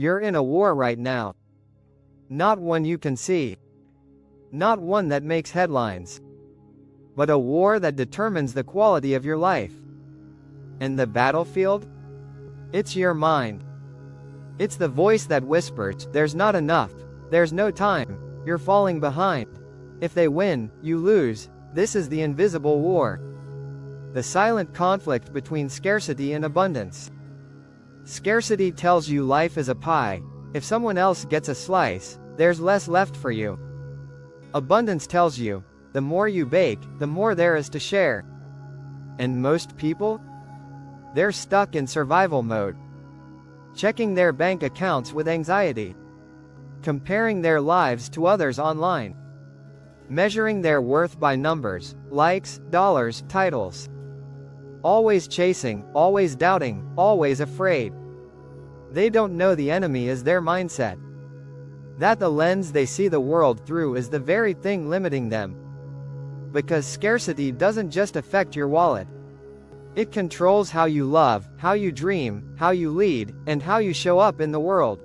You're in a war right now. Not one you can see. Not one that makes headlines. But a war that determines the quality of your life. And the battlefield? It's your mind. It's the voice that whispers, there's not enough, there's no time, you're falling behind. If they win, you lose. This is the invisible war. The silent conflict between scarcity and abundance. Scarcity tells you life is a pie. If someone else gets a slice, there's less left for you. Abundance tells you, the more you bake, the more there is to share. And most people? They're stuck in survival mode. Checking their bank accounts with anxiety. Comparing their lives to others online. Measuring their worth by numbers, likes, dollars, titles. Always chasing, always doubting, always afraid. They don't know the enemy is their mindset. That the lens they see the world through is the very thing limiting them. Because scarcity doesn't just affect your wallet. It controls how you love, how you dream, how you lead, and how you show up in the world.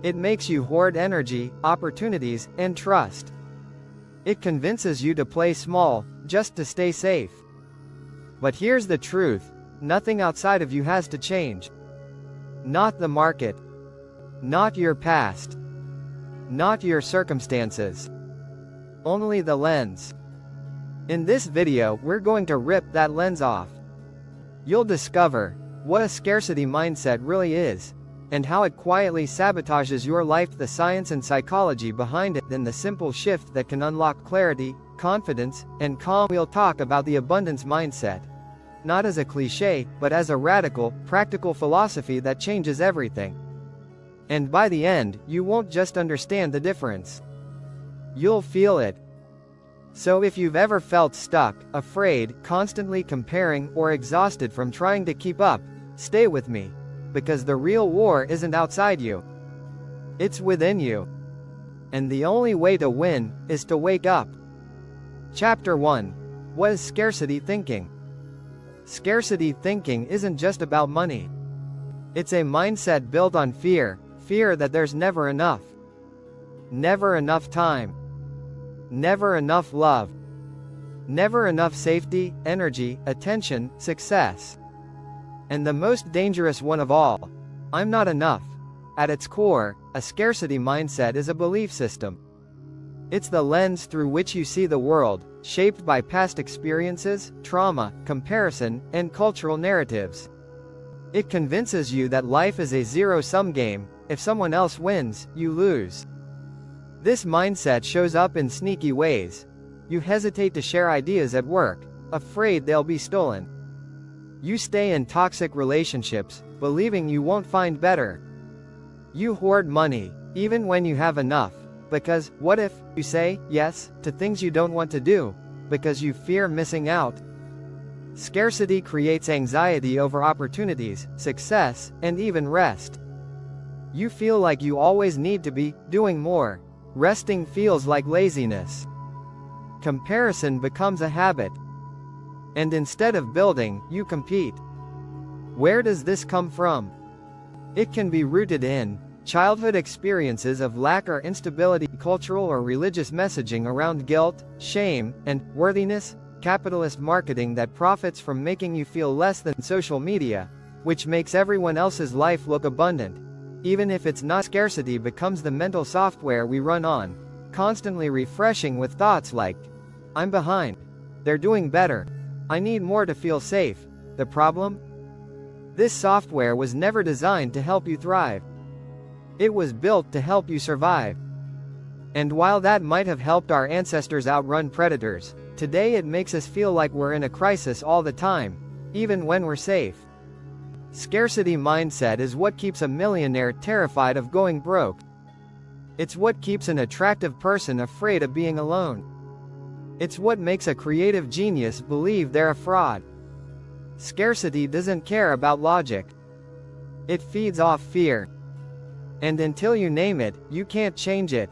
It makes you hoard energy, opportunities, and trust. It convinces you to play small, just to stay safe. But here's the truth, nothing outside of you has to change. Not the market. Not your past. Not your circumstances. Only the lens. In this video, we're going to rip that lens off. You'll discover what a scarcity mindset really is, and how it quietly sabotages your life, the science and psychology behind it, and the simple shift that can unlock clarity, confidence, and calm. We'll talk about the abundance mindset. Not as a cliche, but as a radical, practical philosophy that changes everything. And by the end, you won't just understand the difference. You'll feel it. So if you've ever felt stuck, afraid, constantly comparing, or exhausted from trying to keep up, stay with me. Because the real war isn't outside you. It's within you. And the only way to win is to wake up. Chapter 1. What is scarcity thinking? Scarcity thinking isn't just about money. It's a mindset built on fear, fear that there's never enough. Never enough time. Never enough love. Never enough safety, energy, attention, success. And the most dangerous one of all, I'm not enough. At its core, a scarcity mindset is a belief system. It's the lens through which you see the world, shaped by past experiences, trauma, comparison, and cultural narratives. It convinces you that life is a zero-sum game. If someone else wins, you lose. This mindset shows up in sneaky ways. You hesitate to share ideas at work, afraid they'll be stolen. You stay in toxic relationships, believing you won't find better. You hoard money, even when you have enough, because, what if, you say yes to things you don't want to do, because you fear missing out. Scarcity creates anxiety over opportunities, success, and even rest. You feel like you always need to be doing more. Resting feels like laziness. Comparison becomes a habit. And instead of building, you compete. Where does this come from? It can be rooted in childhood experiences of lack or instability, cultural or religious messaging around guilt, shame, and worthiness, capitalist marketing that profits from making you feel less than, social media, which makes everyone else's life look abundant. Even if it's not. Scarcity becomes the mental software we run on, constantly refreshing with thoughts like, I'm behind. They're doing better. I need more to feel safe. The problem? This software was never designed to help you thrive. It was built to help you survive. And while that might have helped our ancestors outrun predators, today it makes us feel like we're in a crisis all the time, even when we're safe. Scarcity mindset is what keeps a millionaire terrified of going broke. It's what keeps an attractive person afraid of being alone. It's what makes a creative genius believe they're a fraud. Scarcity doesn't care about logic. It feeds off fear. And until you name it, you can't change it.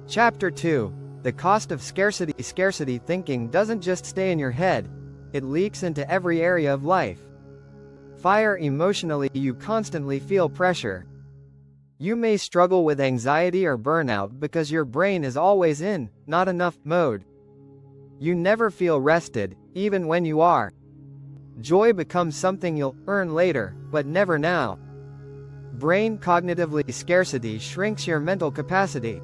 Chapter 2. The cost of scarcity. Scarcity thinking doesn't just stay in your head. It leaks into every area of life. Fire emotionally, you constantly feel pressure. You may struggle with anxiety or burnout because your brain is always in not enough mode. You never feel rested, even when you are. Joy becomes something you'll earn later, but never now. Brain cognitively scarcity shrinks your mental capacity.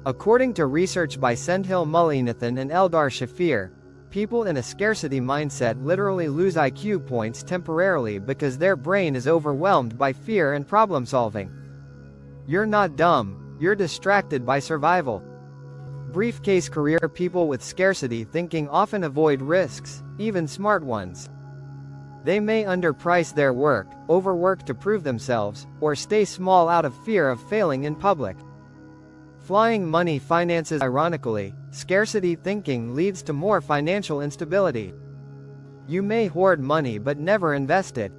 According to research by Sendhil Mullynathan and Eldar Shafir, people in a scarcity mindset literally lose IQ points temporarily because their brain is overwhelmed by fear and problem solving. You're not dumb, you're distracted by survival. Briefcase career people with scarcity thinking often avoid risks, even smart ones. They may underprice their work, overwork to prove themselves, or stay small out of fear of failing in public. Flying money finances. Ironically, scarcity thinking leads to more financial instability. You may hoard money but never invest it.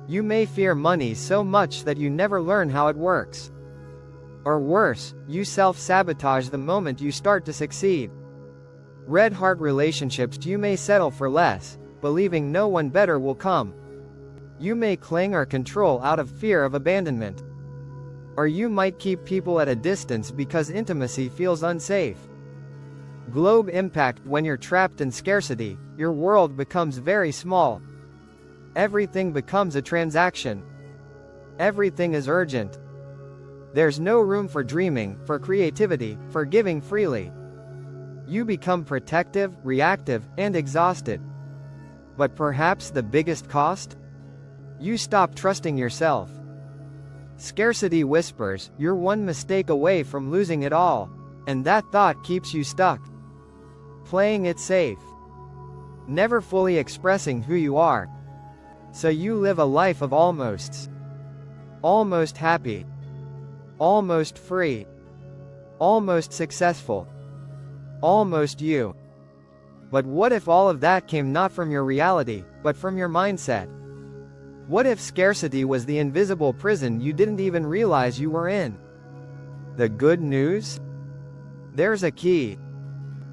You may fear money so much that you never learn how it works. Or worse, you self-sabotage the moment you start to succeed. Red heart relationships. You may settle for less, believing no one better will come. You may cling or control out of fear of abandonment. Or you might keep people at a distance because intimacy feels unsafe. Globe impact. When you're trapped in scarcity, your world becomes very small. Everything becomes a transaction. Everything is urgent. There's no room for dreaming, for creativity, for giving freely. You become protective, reactive, and exhausted. But perhaps the biggest cost? You stop trusting yourself. Scarcity whispers, you're one mistake away from losing it all, and that thought keeps you stuck. Playing it safe. Never fully expressing who you are. So you live a life of almosts. Almost happy. Almost free. Almost successful. Almost you. But what if all of that came not from your reality, but from your mindset? What if scarcity was the invisible prison you didn't even realize you were in? The good news? There's a key.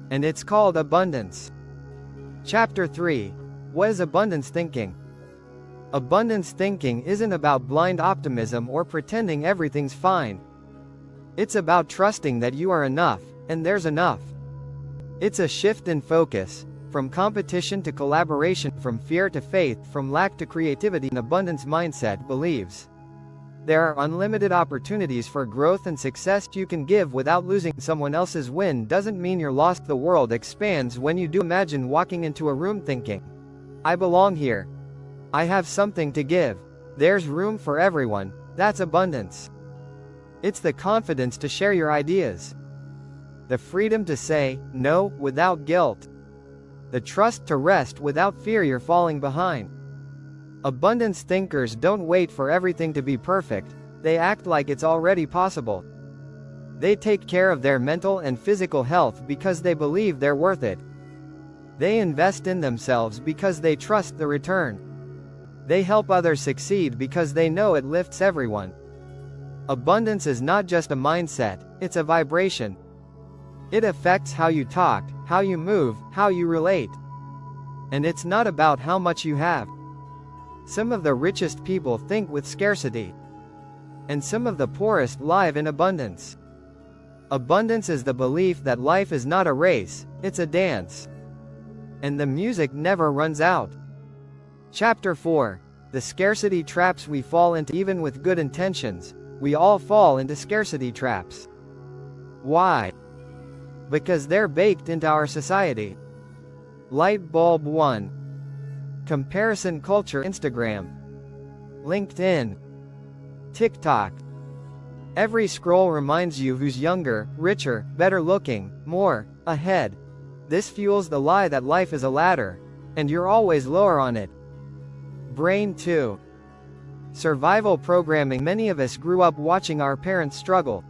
And it's called abundance. Chapter 3. What is abundance thinking? Abundance thinking isn't about blind optimism or pretending everything's fine. It's about trusting that you are enough, and there's enough. It's a shift in focus, from competition to collaboration, from fear to faith, from lack to creativity. An abundance mindset believes there are unlimited opportunities for growth and success you can give without losing. Someone else's win doesn't mean you're lost. The world expands when you do. Imagine walking into a room thinking, I belong here. I have something to give. There's room for everyone. That's abundance. It's the confidence to share your ideas. The freedom to say no without guilt. The trust to rest without fear you're falling behind. Abundance thinkers don't wait for everything to be perfect, they act like it's already possible. They take care of their mental and physical health because they believe they're worth it. They invest in themselves because they trust the return. They help others succeed because they know it lifts everyone. Abundance is not just a mindset, it's a vibration. It affects how you talk, how you move, how you relate. And it's not about how much you have. Some of the richest people think with scarcity. And some of the poorest live in abundance. Abundance is the belief that life is not a race, it's a dance. And the music never runs out. Chapter 4. The scarcity traps we fall into. Even with good intentions, we all fall into scarcity traps. Why? Because they're baked into our society. Light bulb 1. Comparison culture. Instagram, LinkedIn, TikTok. Every scroll reminds you who's younger, richer, better looking, more ahead. This fuels the lie that life is a ladder, and you're always lower on it. Brain 2. Survival programming. Many of us grew up watching our parents struggle.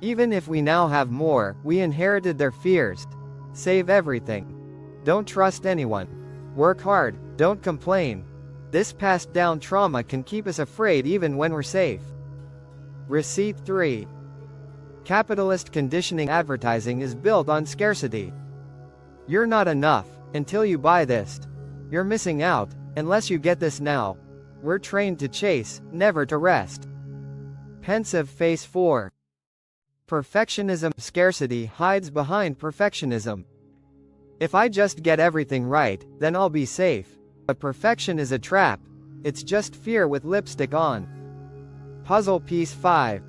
Even if we now have more, we inherited their fears. Save everything. Don't trust anyone. Work hard, don't complain. This passed down trauma can keep us afraid even when we're safe. Receipt 3. Capitalist conditioning. Advertising is built on scarcity. You're not enough until you buy this. You're missing out unless you get this now. We're trained to chase, never to rest. Pensive face 4. Perfectionism. Scarcity hides behind perfectionism. If I just get everything right, then I'll be safe. But perfection is a trap. It's just fear with lipstick on. Puzzle piece 5.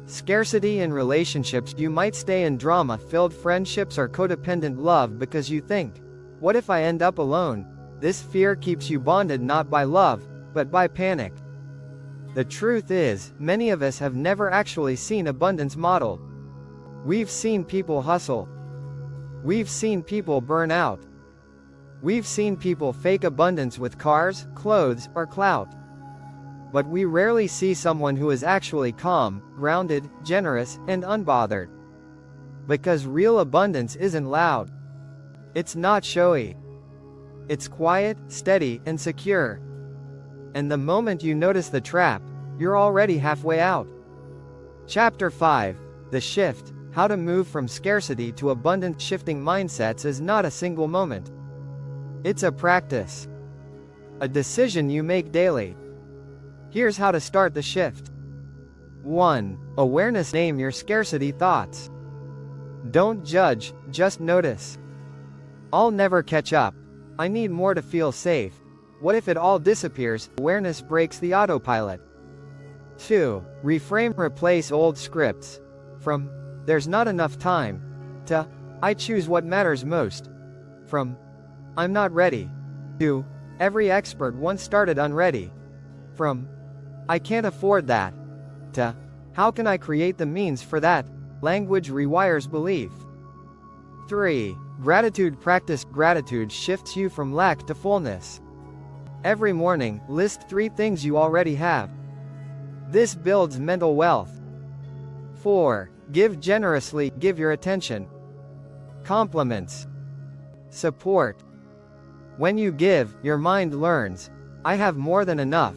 Scarcity in relationships. You might stay in drama-filled friendships or codependent love because you think, what if I end up alone? This fear keeps you bonded not by love, but by panic. The truth is, many of us have never actually seen abundance modeled. We've seen people hustle. We've seen people burn out. We've seen people fake abundance with cars, clothes, or clout. But we rarely see someone who is actually calm, grounded, generous, and unbothered. Because real abundance isn't loud. It's not showy. It's quiet, steady, and secure. And the moment you notice the trap, you're already halfway out. Chapter 5. The Shift. How to move from scarcity to abundant. Shifting mindsets is not a single moment. It's a practice. A decision you make daily. Here's how to start the shift. 1. Awareness. Name your scarcity thoughts. Don't judge, just notice. I'll never catch up. I need more to feel safe. What if it all disappears? Awareness breaks the autopilot. 2. Reframe. Replace old scripts. From, there's not enough time, to, I choose what matters most. From, I'm not ready, to, every expert once started unready. From, I can't afford that, to, how can I create the means for that? Language rewires belief. 3. Gratitude practice. Gratitude shifts you from lack to fullness. Every morning, list 3 things you already have. This builds mental wealth. 4. Give generously. Give your attention. Compliments. Support. When you give, your mind learns, I have more than enough.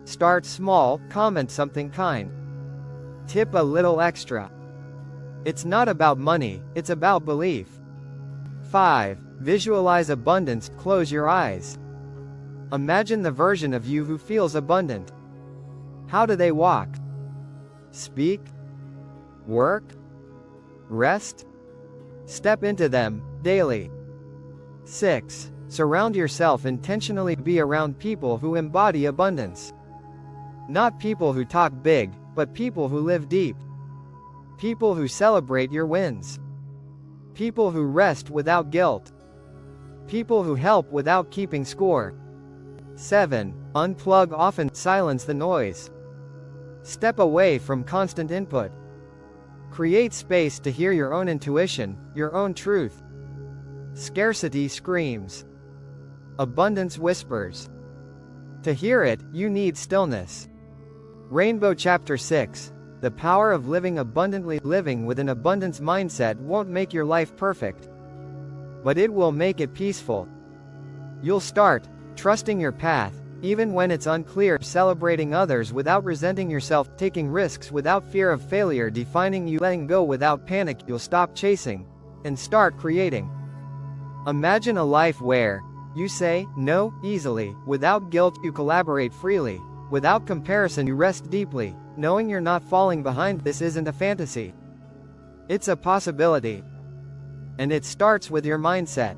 Start small, comment something kind. Tip a little extra. It's not about money, it's about belief. 5. Visualize abundance. Close your eyes. Imagine the version of you who feels abundant. How do they walk? Speak? Work? Rest? Step into them, daily. 6. Surround yourself intentionally. Be around people who embody abundance. Not people who talk big, but people who live deep. People who celebrate your wins. People who rest without guilt. People who help without keeping score. 7. Unplug often. Silence the noise. Step away from constant input. Create space to hear your own intuition, your own truth. Scarcity screams. Abundance whispers. To hear it, you need stillness. Rainbow Chapter 6. The power of living abundantly. Living with an abundance mindset won't make your life perfect, but it will make it peaceful. You'll start trusting your path, even when it's unclear, celebrating others without resenting yourself, taking risks without fear of failure, defining you, letting go without panic. You'll stop chasing and start creating. Imagine a life where you say no easily, without guilt. You collaborate freely, without comparison. You rest deeply, knowing you're not falling behind. This isn't a fantasy. It's a possibility. And it starts with your mindset.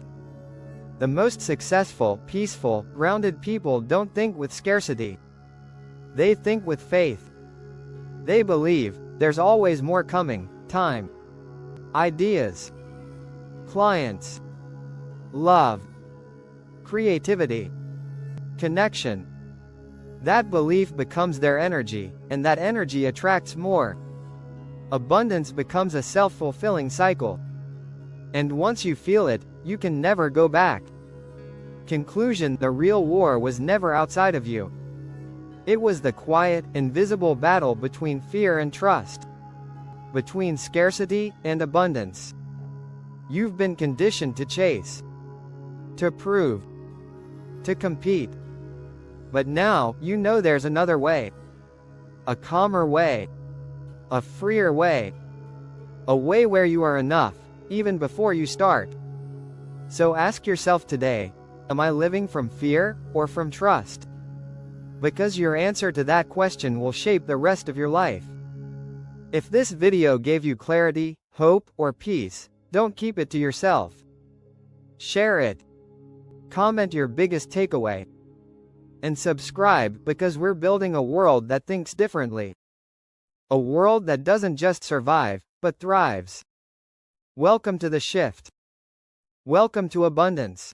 The most successful, peaceful, grounded people don't think with scarcity. They think with faith. They believe there's always more coming. Time, ideas, clients, love, creativity, connection. That belief becomes their energy, and that energy attracts more. Abundance becomes a self-fulfilling cycle. And once you feel it, you can never go back. Conclusion: the real war was never outside of you. It was the quiet, invisible battle between fear and trust. Between scarcity and abundance. You've been conditioned to chase, to prove, to compete. But now, you know there's another way. A calmer way. A freer way. A way where you are enough, even before you start. So ask yourself today, am I living from fear, or from trust? Because your answer to that question will shape the rest of your life. If this video gave you clarity, hope, or peace, don't keep it to yourself. Share it. Comment your biggest takeaway. And subscribe, because we're building a world that thinks differently. A world that doesn't just survive, but thrives. Welcome to the shift. Welcome to abundance.